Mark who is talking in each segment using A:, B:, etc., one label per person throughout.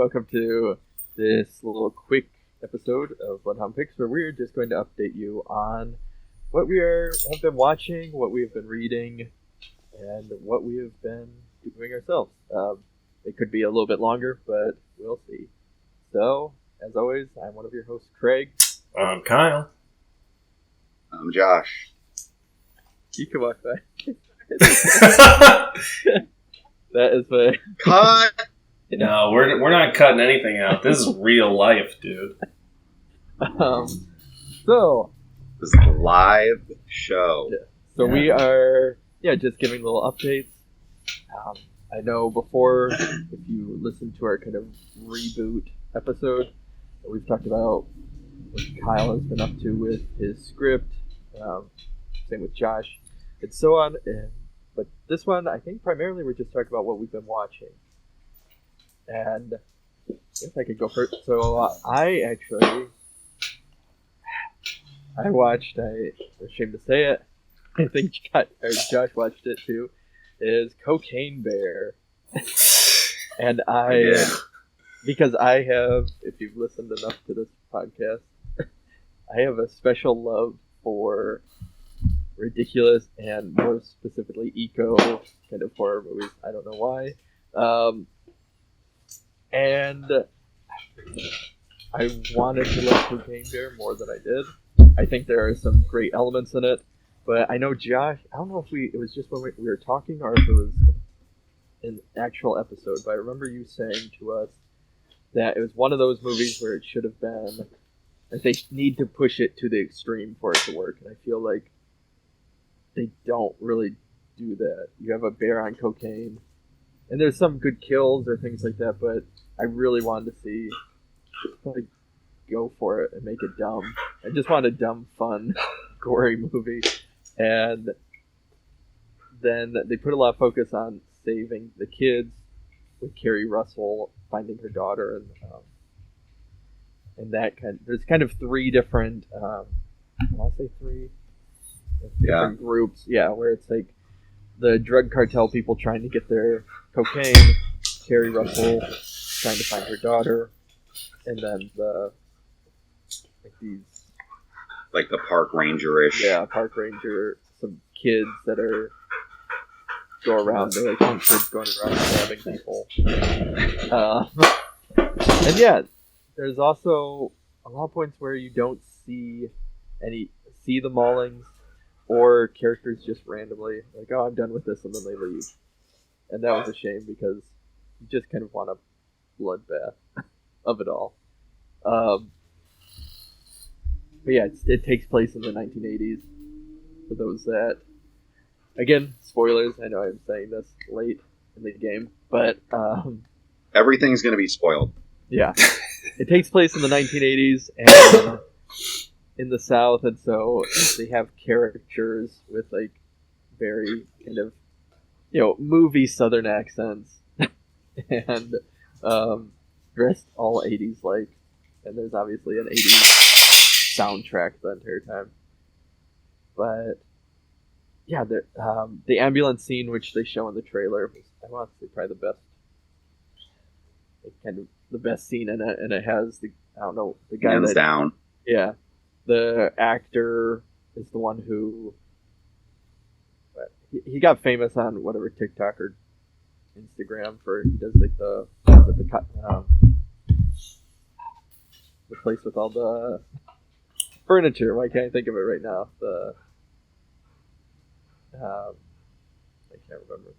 A: welcome to this little quick episode of Bloodhound Pix, where we're just going to update you on what have been watching, what we have been reading, and what we have been doing ourselves. It could be a little bit longer, but we'll see. So, as always, I'm one of your hosts, Craig.
B: I'm Kyle.
C: I'm Josh.
A: You can walk by. That is my...
C: Cut!
B: No, we're not cutting anything out. This is real life, dude.
A: So...
C: This is a live show.
A: Yeah. So we are, just giving little updates. I know before, if you listen to our kind of reboot episode, we've talked about what Kyle has been up to with his script. Same with Josh, and so on. But this one, I think primarily we're just talking about what we've been watching. And I guess I could go first. So I watched, I'm ashamed to say it, I think Josh watched it too, is Cocaine Bear. And because I have, if you've listened enough to this podcast, I have a special love for ridiculous and more specifically eco kind of horror movies. I don't know why. And I wanted to love Cocaine Bear more than I did. I think there are some great elements in it, but I know Josh, I don't know if it was just when we were talking or if it was an actual episode, but I remember you saying to us that it was one of those movies where it should have been, like they need to push it to the extreme for it to work, and I feel like they don't really do that. You have a bear on cocaine, and there's some good kills or things like that, but I really wanted to see, like, go for it and make it dumb. I just want a dumb, fun, gory movie. And then they put a lot of focus on saving the kids, with Carrie Russell finding her daughter, and that there's kind of three different, I want to say three different groups, where it's like the drug cartel people trying to get their cocaine, Carrie Russell trying to find her daughter, and then
C: like the park ranger-ish.
A: Yeah, park ranger, some kids that go around, they're like young kids going around stabbing people. And there's also a lot of points where you don't see the maulings, or characters just randomly, like, oh, I'm done with this, and then they leave. And that was a shame, because you just kind of want a bloodbath of it all. But it takes place in the 1980s. For those that, again, spoilers, I know I'm saying this late in the game, but...
C: everything's going to be spoiled. Yeah.
A: It takes place in the 1980s, and in the South, and so they have caricatures with, like, very kind of, movie Southern accents, and dressed all 80s like, and there's obviously an 80s soundtrack the entire time. But the ambulance scene, which they show in the trailer, was, I want to say, probably the best scene in it, and it has the guy
C: hands down.
A: Yeah, the actor is the one who he got famous on whatever TikTok or Instagram for, he does like the place with all the furniture. Why can't I think of it right now? I can't remember.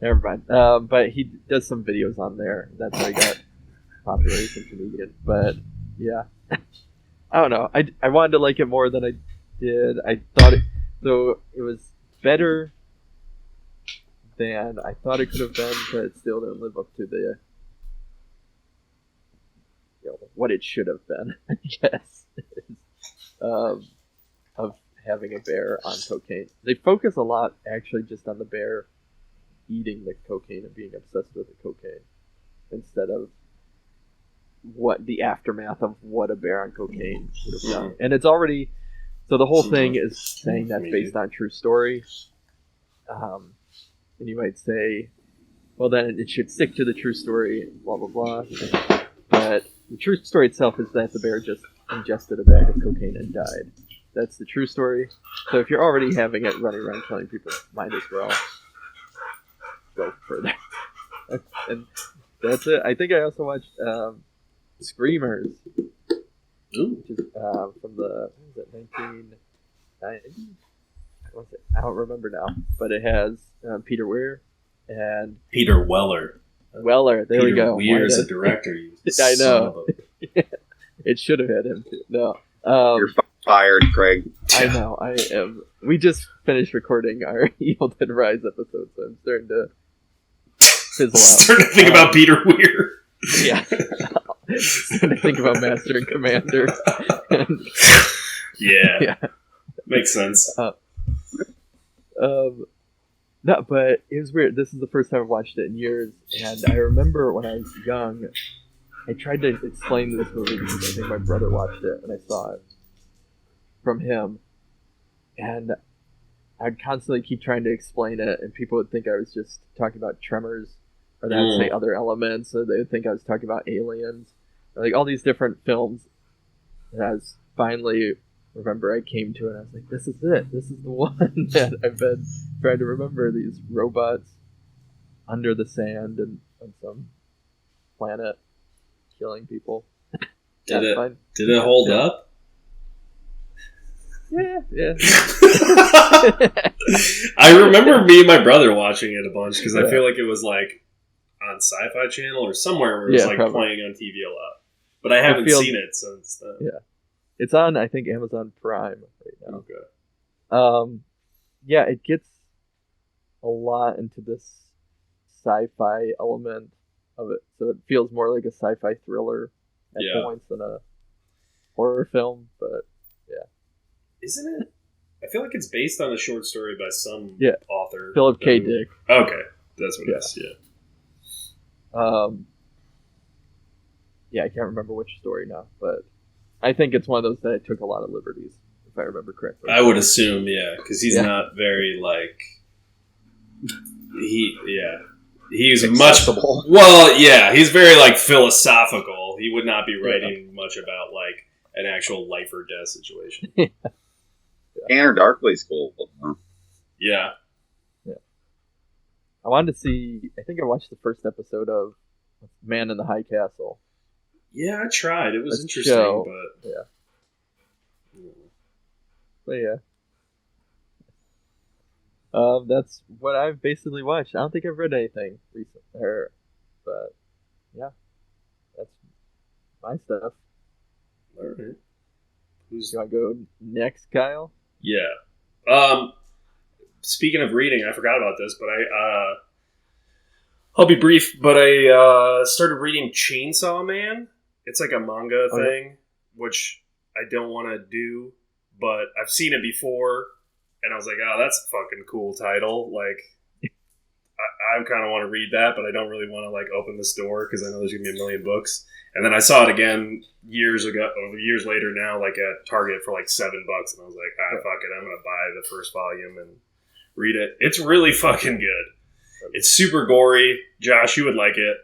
A: Never mind. But he does some videos on there. That's how he got popular as a comedian. But yeah, I don't know. I wanted to like it more than I did. I thought it was better than I thought it could have been, but it still didn't live up to the what it should have been, I guess, of having a bear on cocaine. They focus a lot, actually, just on the bear eating the cocaine and being obsessed with the cocaine, instead of what the aftermath of what a bear on cocaine would have done. And it's already, so the whole thing is saying that's based on true story. And you might say, well, then it should stick to the true story, blah, blah, blah. But the true story itself is that the bear just ingested a bag of cocaine and died. That's the true story. So if you're already having it running around killing people, might as well go further. And that's it. I think I also watched Screamers.
B: Ooh.
A: Which is from the, what was it, 1990? I don't remember now. But it has Peter Weir and...
B: Peter Weller.
A: There
B: Peter
A: we go.
B: Weir is a director.
A: I know. It should have had him too. No.
C: You're fired, Craig.
A: I know. I am. We just finished recording our Evil Dead Rise episode, so I'm starting to fizzle out.
B: Starting to think about Peter Weir.
A: Yeah. Starting to think about Master and Commander.
B: Yeah. Makes sense.
A: No, but it was weird. This is the first time I've watched it in years, and I remember when I was young, I tried to explain this movie because I think my brother watched it, and I saw it from him, and I'd constantly keep trying to explain it, and people would think I was just talking about Tremors, or that would say other elements, or they would think I was talking about aliens, or like all these different films. And I was finally, remember, I came to it, and I was like, this is it. This is the one that I've been trying to remember. These robots under the sand and on some planet killing people.
B: Did it hold up?
A: Yeah.
B: I remember me and my brother watching it a bunch because I feel like it was like on Sci-Fi Channel or somewhere where it was like
A: probably
B: playing on TV a lot. But I haven't seen it since then.
A: Yeah. It's on, I think, Amazon Prime right now.
B: Okay.
A: Yeah, it gets a lot into this sci-fi element of it, so it feels more like a sci-fi thriller at points than a horror film. But
B: isn't it? I feel like it's based on a short story by some author.
A: Philip K. Dick.
B: Okay, that's what it is.
A: Yeah, I can't remember which story now, but I think it's one of those that took a lot of liberties, if I remember correctly.
B: I would assume, because he's not very like he's
C: accessible.
B: He's very like philosophical. He would not be writing much about like an actual life or death situation.
C: Tanner Darkley's cool. Huh?
B: Yeah.
A: I wanted to see. I think I watched the first episode of Man in the High Castle.
B: Yeah, I tried. It was interesting,
A: but that's what I've basically watched. I don't think I've read anything recent, but that's my stuff.
B: All right.
A: You want to go next, Kyle?
B: Yeah. Speaking of reading, I forgot about this, but I'll be brief. But I started reading Chainsaw Man. It's like a manga thing, which I don't want to do, but I've seen it before, and I was like, oh, that's a fucking cool title. Like, I kind of want to read that, but I don't really want to like open this door because I know there's gonna be a million books. And then I saw it again years later now, like at Target for like $7, and I was like, fuck it, I'm gonna buy the first volume and read it. It's really fucking good. It's super gory. Josh, you would like it.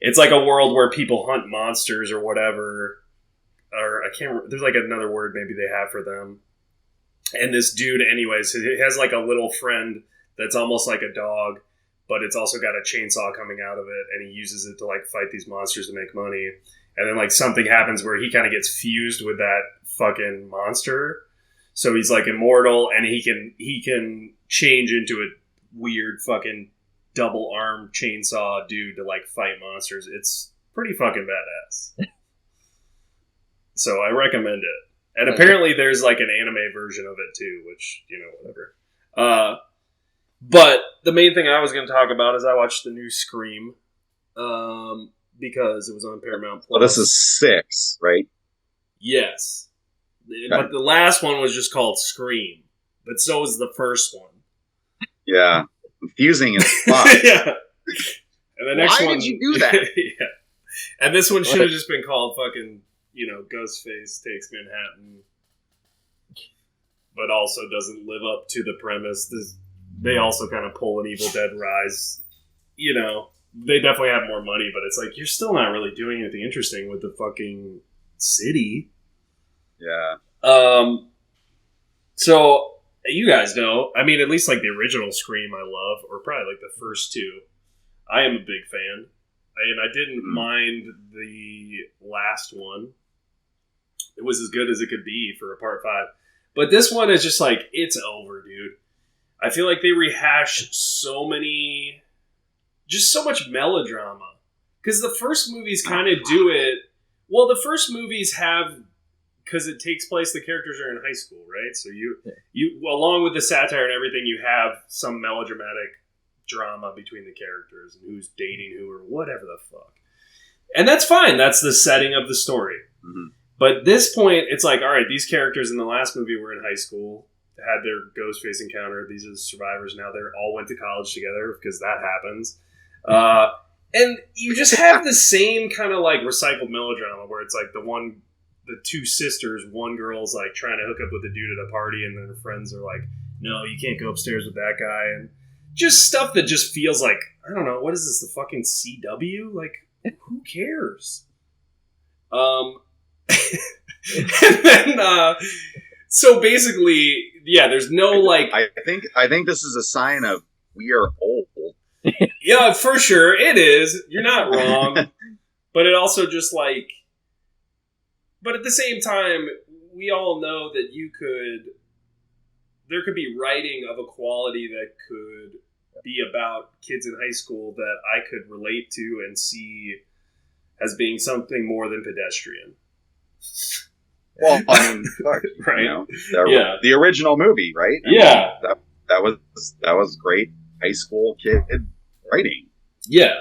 B: It's like a world where people hunt monsters or whatever, or I can't remember. There's like another word maybe they have for them. And this dude, anyways, he has like a little friend that's almost like a dog, but it's also got a chainsaw coming out of it, and he uses it to like fight these monsters to make money. And then like something happens where he kind of gets fused with that fucking monster, so he's like immortal, and he can change into a weird fucking double arm chainsaw dude to like fight monsters. It's pretty fucking badass. So I recommend it. And apparently there's like an anime version of it too, which, whatever. But the main thing I was going to talk about is I watched the new Scream because it was on Paramount Plus.
C: Well, this is 6, right?
B: Yes.
C: Okay.
B: But the last one was just called Scream. But so was the first one.
C: Yeah. Confusing as fuck.
B: Yeah. And the next
C: Why did you do that?
B: Yeah. And this one should have just been called fucking, Ghostface Takes Manhattan. But also doesn't live up to the premise. They also kind of pull an Evil Dead Rise you know, they definitely have more money, but it's like, you're still not really doing anything interesting with the fucking city.
C: Yeah.
B: So, you guys know, I mean, at least like the original Scream I love, or probably like the first two. I am a big fan. And I didn't mind the last one. It was as good as it could be for a part 5. But this one is just like, it's over, dude. I feel like they rehash so many... just so much melodrama. Because the first movies kind of do it... Well, the first movies have... because it takes place, the characters are in high school, right? So you along with the satire and everything, you have some melodramatic drama between the characters and who's dating who or whatever the fuck. And that's fine. That's the setting of the story.
C: Mm-hmm.
B: But at this point, it's like, all right, these characters in the last movie were in high school, had their ghost face encounter. These are the survivors now. They all went to college together because that happens. And you just have the same kind of like recycled melodrama where it's like the two sisters, one girl's like trying to hook up with a dude at a party, and then her friends are like, no, you can't go upstairs with that guy. And just stuff that just feels like, I don't know, what is this, the fucking CW? Like, who cares? And then, so basically, yeah, there's no like...
C: I think this is a sign of we are old.
B: Yeah, for sure, it is. You're not wrong. But it also just like... But at the same time, we all know that there could be writing of a quality that could be about kids in high school that I could relate to and see as being something more than pedestrian.
C: Well, I mean,
B: right?
C: You know, the original movie, right? I mean, that was great high school kid writing.
B: Yeah.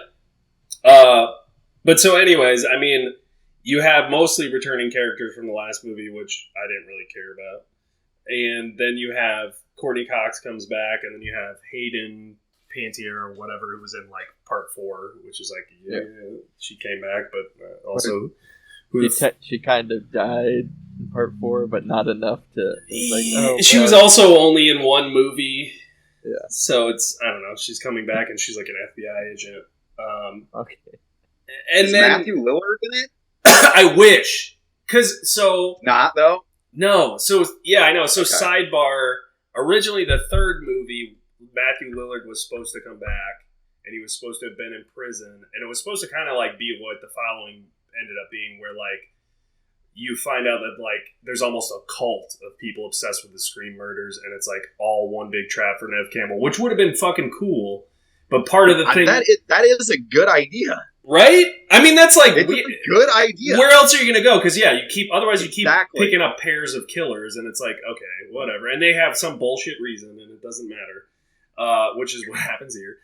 B: But so, anyways, I mean, you have mostly returning characters from the last movie, which I didn't really care about. And then you have Courtney Cox comes back, and then you have Hayden Pantier or whatever, who was in like part 4, which is like, she came back, but also
A: she kind of died in part 4, but not enough to.
B: She was also only in one movie, so it's, I don't know. She's coming back, and she's like an FBI agent.
A: Okay,
C: and is then Matthew Lillard in it?
B: I wish,
C: not though.
B: No, so yeah, I know. So sidebar. Originally, the third movie, Matthew Lillard was supposed to come back, and he was supposed to have been in prison, and it was supposed to kind of like be what the following ended up being, where like you find out that like there's almost a cult of people obsessed with the Scream murders, and it's like all one big trap for Nev Campbell, which would have been fucking cool. But part of the thing
C: that is a good idea,
B: right? I mean, that's like
C: it's a good idea.
B: Where else are you going to go? Because you keep
C: exactly.
B: picking up pairs of killers, and it's like, okay, whatever, and they have some bullshit reason, and it doesn't matter, which is what happens here.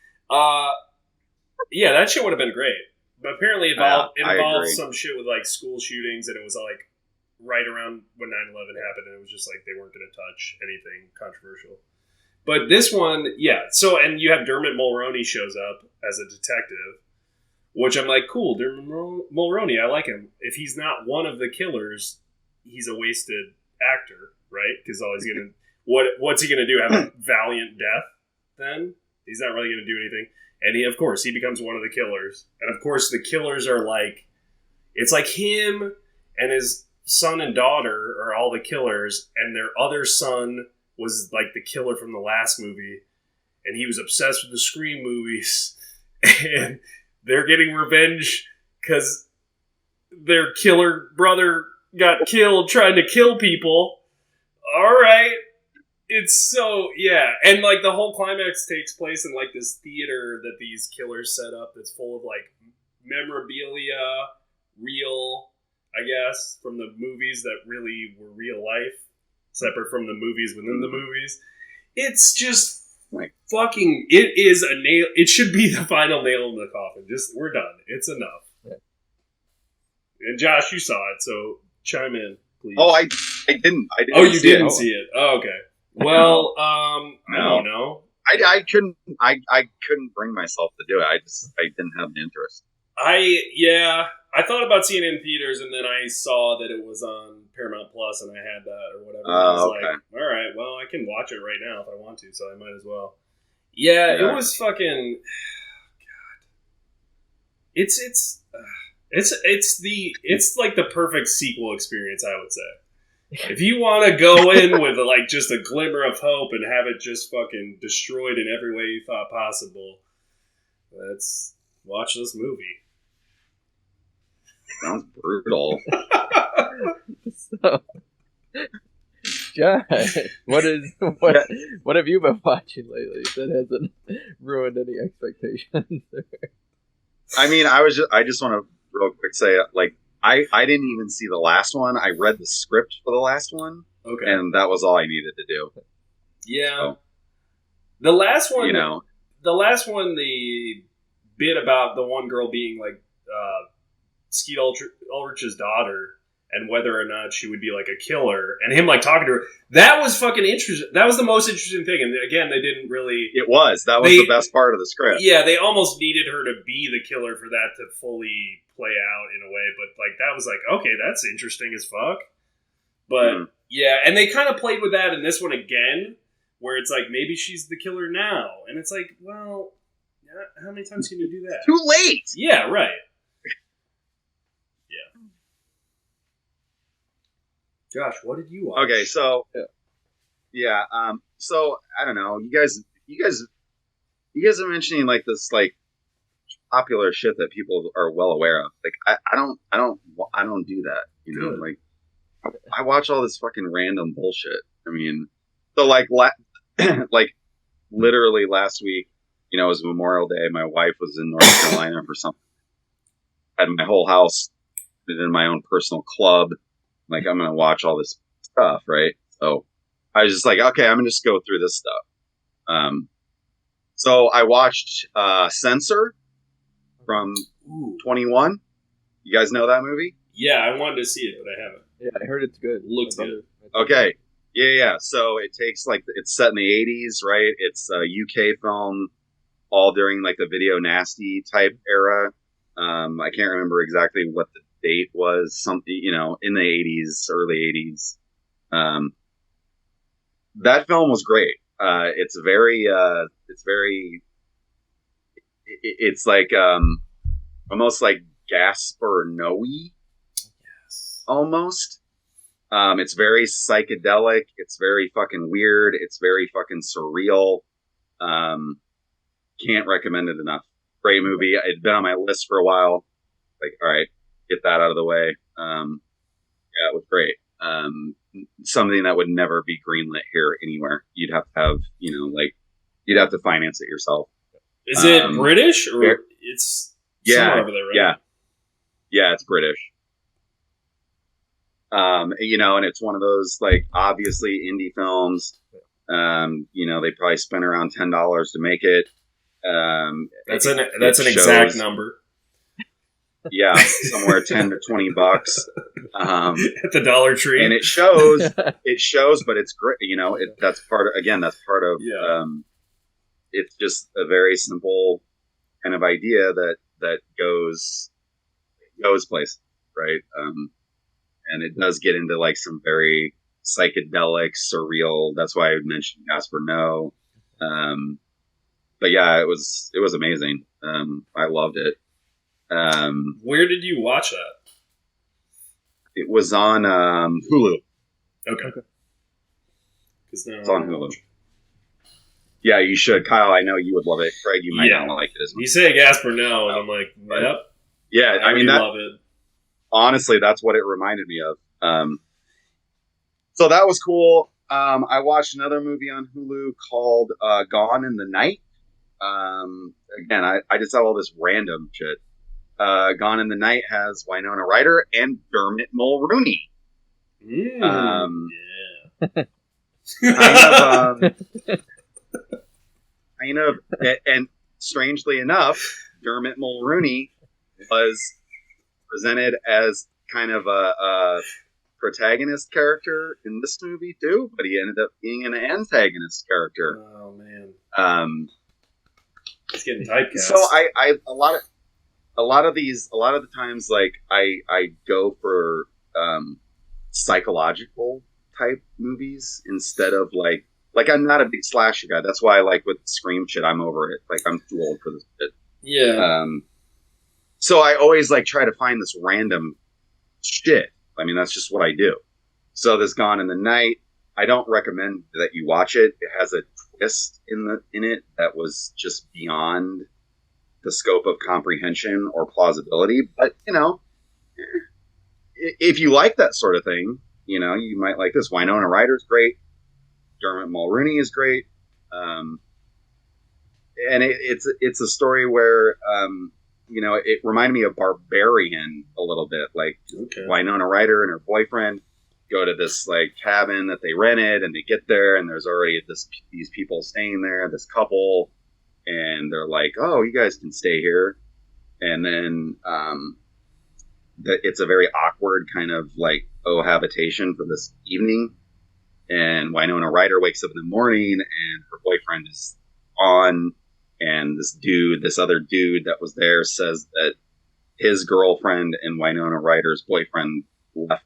B: Yeah, that shit would have been great, but apparently it involved some shit with like school shootings, and it was like right around when 9/11 happened, and it was just like they weren't going to touch anything controversial. But this one, yeah. So, and you have Dermot Mulroney shows up as a detective, which I'm like, cool, Dermot Mulroney, I like him. If he's not one of the killers, he's a wasted actor, right? Because all he's gonna, what's he gonna do? Have a valiant death? Then he's not really gonna do anything. And he, of course, he becomes one of the killers. And of course, the killers are like, it's like him and his son and daughter are all the killers, and their other son was like the killer from the last movie, and he was obsessed with the Scream movies, and they're getting revenge because their killer brother got killed trying to kill people. All right. It's so, yeah. And like the whole climax takes place in like this theater that these killers set up that's full of like memorabilia, real, I guess, from the movies that really were real life, separate from the movies within the movies. It's just fucking, it is a nail. It should be the final nail in the coffin. Just, we're done. It's enough. Yeah. And Josh, you saw it, so chime in, please.
C: Oh, I didn't.
B: Oh, you didn't see it. Oh, okay. Well, I don't know.
C: I couldn't bring myself to do it. I didn't have an interest.
B: I thought about seeing it in theaters, and then I saw that it was on Paramount Plus, and I had that or whatever. I was like, all right, well, I can watch it right now if I want to, so I might as well. Yeah. It was fucking... God, It's like the perfect sequel experience, I would say. If you want to go in with like just a glimmer of hope and have it just fucking destroyed in every way you thought possible, let's watch this movie.
C: Sounds brutal.
A: So, Josh, what have you been watching lately that hasn't ruined any expectations?
C: I mean, I just want to real quick say, like, I didn't even see the last one. I read the script for the last one,
B: Okay,
C: and that was all I needed to do.
B: Yeah,
C: so,
B: the last one, the bit about the one girl being like Skeet Ulrich's daughter, and whether or not she would be like a killer, and him like talking to her, that was fucking interesting. That was the most interesting thing. And again, they didn't really.
C: That was the best part of the script.
B: Yeah, they almost needed her to be the killer for that to fully play out in a way. But like that was like, okay, that's interesting as fuck. But yeah, and they kind of played with that in this one again, where it's like maybe she's the killer now, and it's like, well, how many times can you do that?
C: Too late.
B: Yeah, right. Josh, what did you watch?
C: Okay, so so I don't know. You guys are mentioning like this like popular shit that people are well aware of. Like I don't do that. You know, like I watch all this fucking random bullshit. I mean, so like like literally last week, you know, it was Memorial Day. My wife was in North Carolina for something. I had my whole house in my own personal club. Like, I'm going to watch all this stuff, right? So I was just like, okay, I'm going to just go through this stuff. So I watched Censor from 21. You guys know that movie?
B: Yeah, I wanted to see it, but I haven't.
A: Yeah, I heard it's good.
B: Looks good.
C: Okay. Yeah. So it takes like, it's set in the 80s, right? It's a UK film, all during like the video nasty type era. I can't remember exactly what the date was, something, you know, in the 80s, early 80s. That film was great. It's like almost like Gaspar Noe, almost. It's very psychedelic. It's very fucking weird. It's very fucking surreal. Can't recommend it enough. Great movie. It'd been on my list for a while. Like, all right, get that out of the way. Yeah, it was great. Something that would never be greenlit here anywhere. You'd have to have, you know, like, you'd have to finance it yourself.
B: Is it British or it's somewhere over there, right?
C: Yeah, it's British. You know, and it's one of those, like, obviously indie films. You know, they probably spent around $10 to make it.
B: That's an exact number.
C: Yeah, somewhere 10 to $20 at
B: the Dollar Tree,
C: and it shows, but it's great. You know, that's part of. It's just a very simple kind of idea that goes places, right? And it does get into like some very psychedelic, surreal. That's why I mentioned Gaspar Noe. But yeah, it was amazing. I loved it.
B: Where did you watch that?
C: It was on Hulu.
B: Okay.
C: It's on Hulu. Yeah, you should, Kyle. I know you would love it. Craig, you might not like it as much.
B: You say Gaspar Noe, and I'm like, yep.
C: Yeah, I mean,
B: love it.
C: Honestly, that's what it reminded me of. So that was cool. I watched another movie on Hulu called Gone in the Night. Again, I just have all this random shit. Gone in the Night has Winona Ryder and Dermot Mulroney.
B: Yeah.
C: Kind of, and strangely enough, Dermot Mulroney was presented as kind of a protagonist character in this movie too, but he ended up being an antagonist character.
B: Oh man. He's getting typecast.
C: So I a lot of the times, like I go for psychological type movies instead of like I'm not a big slasher guy. That's why, like, with Scream shit, I'm over it. Like, I'm too old for this shit.
B: Yeah.
C: So I always like try to find this random shit. I mean, that's just what I do. So this Gone in the Night, I don't recommend that you watch it. It has a twist in it that was just beyond the scope of comprehension or plausibility. But, you know, if you like that sort of thing, you know, you might like this. Winona Ryder's great. Dermot Mulroney is great. And it's a story where, you know, it reminded me of Barbarian a little bit. Like, Winona Ryder and her boyfriend go to this, like, cabin that they rented, and they get there, and there's already these people staying there, this couple, and they're like, oh, you guys can stay here. And then it's a very awkward kind of, like, habitation for this evening. And Winona Ryder wakes up in the morning, and her boyfriend is on, and this other dude that was there says that his girlfriend and Winona Ryder's boyfriend left.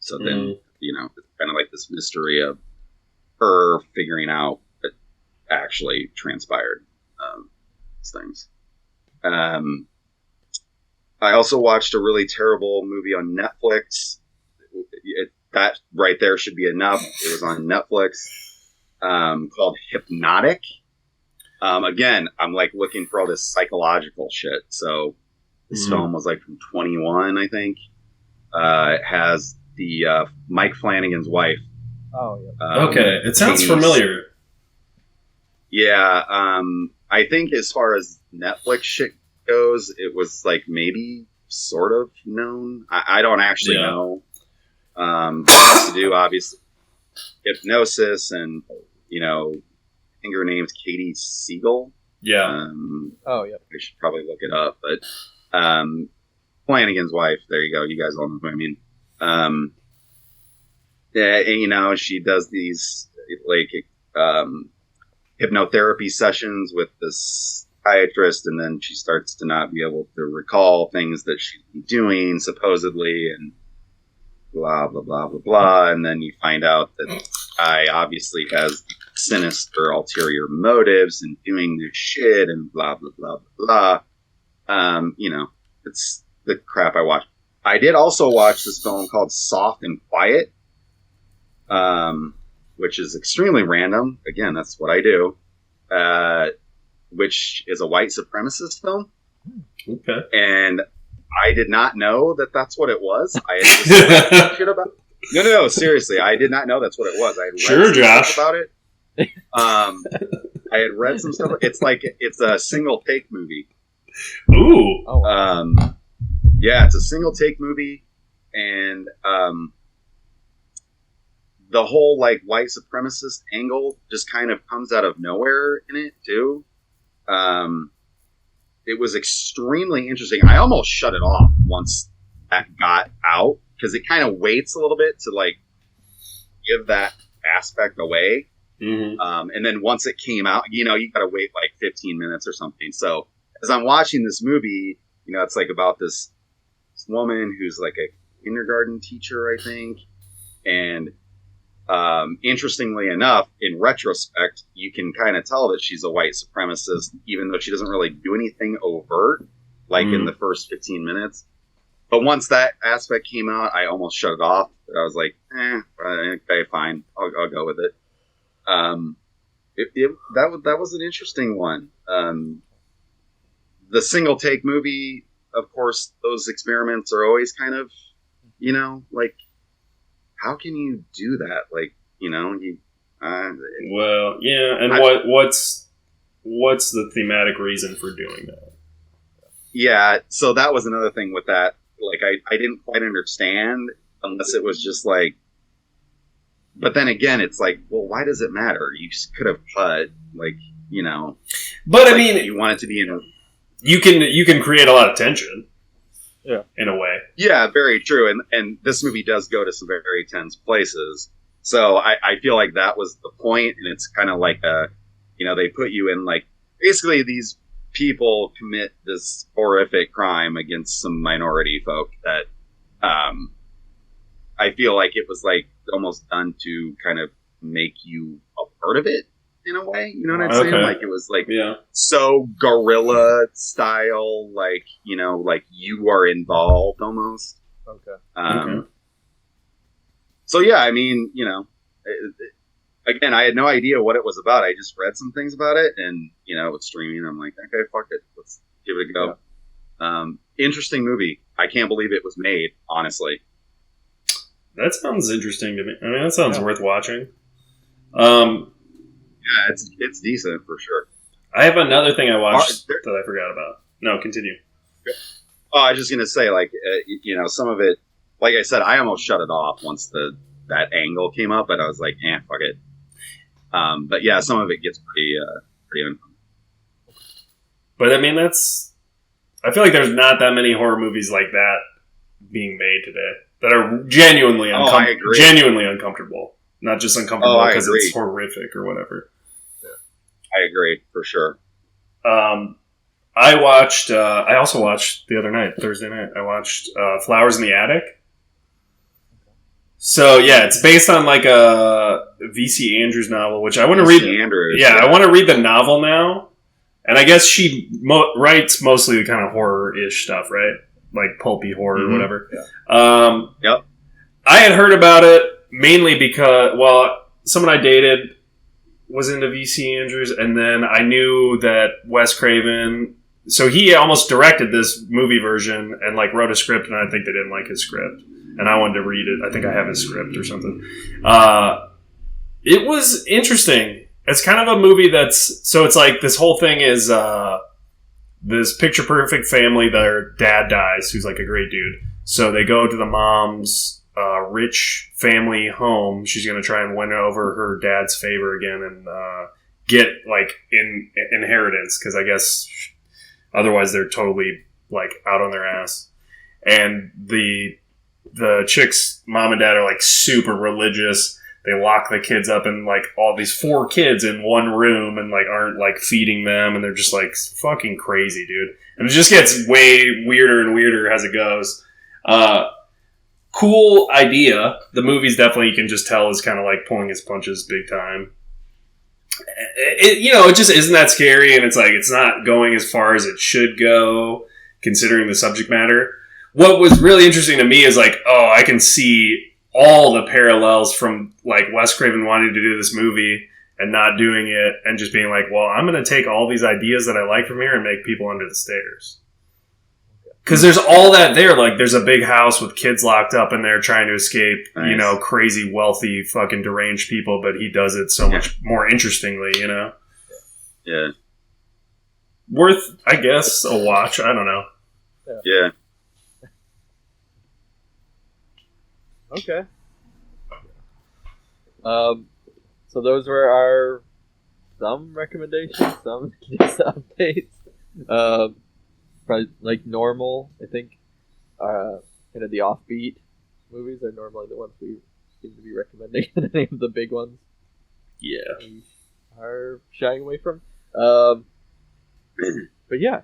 C: So then, you know, it's kind of like this mystery of her figuring out what actually transpired. These things. I also watched a really terrible movie on Netflix. That right there should be enough. It was on Netflix, called Hypnotic. Again, I'm like looking for all this psychological shit. So this film was like from 21, I think. It has the Mike Flanagan's wife.
A: Oh, yeah.
B: Okay, it sounds familiar.
C: Yeah, I think as far as Netflix shit goes, it was like maybe sort of known. I don't actually know. It has to do, obviously, hypnosis, and, you know, I think her name's Katie Siegel.
B: Yeah.
C: I should probably look it up, but Flanagan's wife. There you go. You guys all know what I mean. Yeah, and, you know, she does these like hypnotherapy sessions with this psychiatrist, and then she starts to not be able to recall things that she's been doing supposedly, and blah blah blah blah blah. And then you find out that I obviously has sinister ulterior motives in doing this shit, and blah blah blah blah blah. You know, it's the crap I watch. I did also watch this film called Soft and Quiet, which is extremely random. Again, that's what I do. Which is a white supremacist film.
B: Okay.
C: And I did not know that that's what it was. I had just read shit about it. No, seriously. I did not know that's what it was. I had read some
B: Josh.
C: stuff about it. I had read some stuff. It's a single take movie.
B: Ooh.
C: Yeah, it's a single take movie, and the whole like white supremacist angle just kind of comes out of nowhere in it too. It was extremely interesting. I almost shut it off once that got out, because it kind of waits a little bit to like give that aspect away.
B: Mm-hmm.
C: And then once it came out, you know, you got to wait like 15 minutes or something. So as I'm watching this movie, you know, it's like about this woman who's like a kindergarten teacher, I think. And interestingly enough, in retrospect, you can kind of tell that she's a white supremacist, even though she doesn't really do anything overt, like in the first 15 minutes. But once that aspect came out, I almost shut it off. I was like, okay, fine. I'll go with it. That was an interesting one. The single take movie, of course, those experiments are always kind of, you know, like, how can you do that? Like, you know,
B: well, yeah. And what's the thematic reason for doing that?
C: Yeah. So that was another thing with that. Like, I didn't quite understand, unless it was just like, but then again, it's like, well, why does it matter? You just could have cut, like, you know.
B: But I
C: like,
B: mean,
C: you want it to be in a.
B: You can create a lot of tension.
A: Yeah.
B: In a way.
C: Yeah, very true. And this movie does go to some very tense places. So I feel like that was the point, and it's kind of like you know, they put you in like, basically these people commit this horrific crime against some minority folk that I feel like it was like almost done to kind of make you a part of it. in a way. You know what I'm saying?
B: Okay.
C: Like it was like
B: Yeah.
C: so guerrilla style, like like you are involved almost.
A: Okay.
B: Okay.
C: So yeah, I mean, again, I had no idea what it was about. I just read some things about it, and with streaming, I'm like, okay, fuck it, let's give it a go. Yeah. Interesting movie. I can't believe it was made. Honestly,
B: that sounds interesting to me. I mean, that sounds worth watching.
C: Yeah, it's decent for sure.
B: I have another thing I watched that I forgot about. No, continue.
C: Oh, I was just gonna say, like, some of it, like I said, I almost shut it off once that angle came up, but I was like, fuck it. But yeah, some of it gets pretty uncomfortable.
B: But I mean, I feel like there's not that many horror movies like that being made today that are genuinely uncomfortable. Not just uncomfortable because it's horrific or whatever.
C: I agree, for sure.
B: I also watched the other night, Thursday night, I watched Flowers in the Attic. So, yeah, it's based on like a V.C. Andrews novel, which I want to read. I want to read the novel now. And I guess she writes mostly kind of horror-ish stuff, right? Like pulpy horror or whatever. Yeah.
C: Yep.
B: I had heard about it mainly because, someone I dated was into V.C. Andrews, and then I knew that Wes Craven, so he almost directed this movie version and like wrote a script, and I think they didn't like his script, and I wanted to read it. I think I have his script or something. It was interesting. It's kind of a movie so it's like this whole thing is this picture perfect family. Their dad dies, who's like a great dude. So they go to the mom's rich family home. She's going to try and win over her dad's favor again and get like inheritance, because I guess otherwise they're totally like out on their ass. And the chick's mom and dad are like super religious. They lock the kids up in like all these 4 kids in one room and like aren't like feeding them, and they're just like fucking crazy, dude. And it just gets way weirder and weirder as it goes. Cool idea. The movie's definitely, you can just tell, is kind of like pulling its punches big time. It just isn't that scary, and it's like it's not going as far as it should go considering the subject matter. What was really interesting to me is like, I can see all the parallels from like Wes Craven wanting to do this movie and not doing it, and just being like, well, I'm going to take all these ideas that I like from here and make People Under the Stairs. Because there's all that there. Like, there's a big house with kids locked up in there trying to escape, nice. Crazy, wealthy, fucking deranged people, but he does it so much more interestingly,
C: Yeah.
B: Worth, I guess, a watch. I don't know.
C: Yeah.
A: Okay. So those were some recommendations, some news updates. Probably like normal, I think. Kind of the offbeat movies are normally the ones we seem to be recommending. Any of the big ones, we are shying away from. But yeah,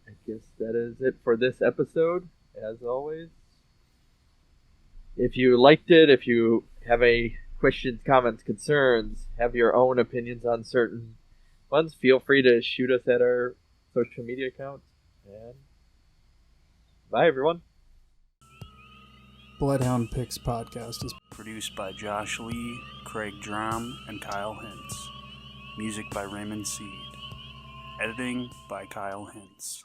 A: I guess that is it for this episode. As always, if you liked it, if you have any questions, comments, concerns, have your own opinions on certain ones, feel free to shoot us at our social media accounts. And bye, everyone.
D: Bloodhound Pix podcast is
E: produced by Josh Lee, Craig Drum, and Kyle Hintz. Music by Raymond Seed. Editing by Kyle Hintz.